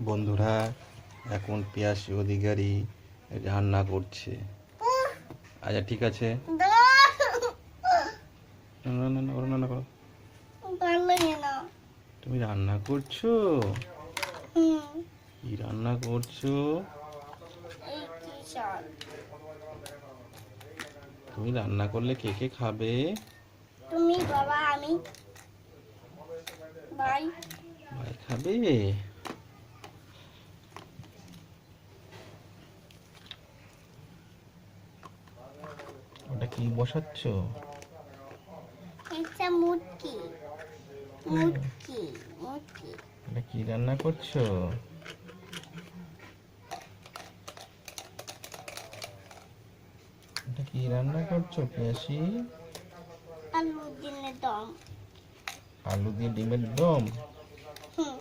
বন্ধুরা, এখন পিয়াসী অধিকারী রান্না করছে। আচ্ছা ঠিক আছে, রান্না করো। তুমি রান্না করছো? কি রান্না করছো? তুমি রান্না করলে কে কে খাবে? তুমি, বাবা, আমি, ভাই। ভাই খাবে? ওটা কি বসাচ্ছ? এটা মুটকি, মুটকি, মুটকি। এটা কি রান্না করছো? এটা কি রান্না করছো পিয়াসী? আলু দিয়ে দম। আলু দিয়ে ডিমের দম? হুম,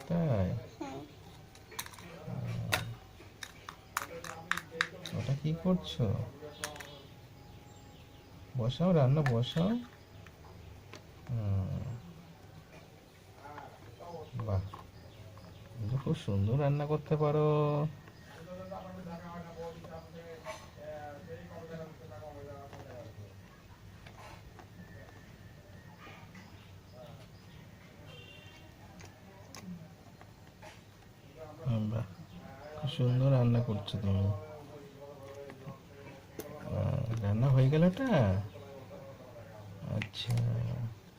তাই? হুম। ওটা কি করছো? বসাও, রান্না বসাও। বাহ, তুমি তো খুব সুন্দর রান্না করতে পারো। বাহ, খুব সুন্দর রান্না করছো তুমি। রান্না হয়ে গেল এটা? আচ্ছা।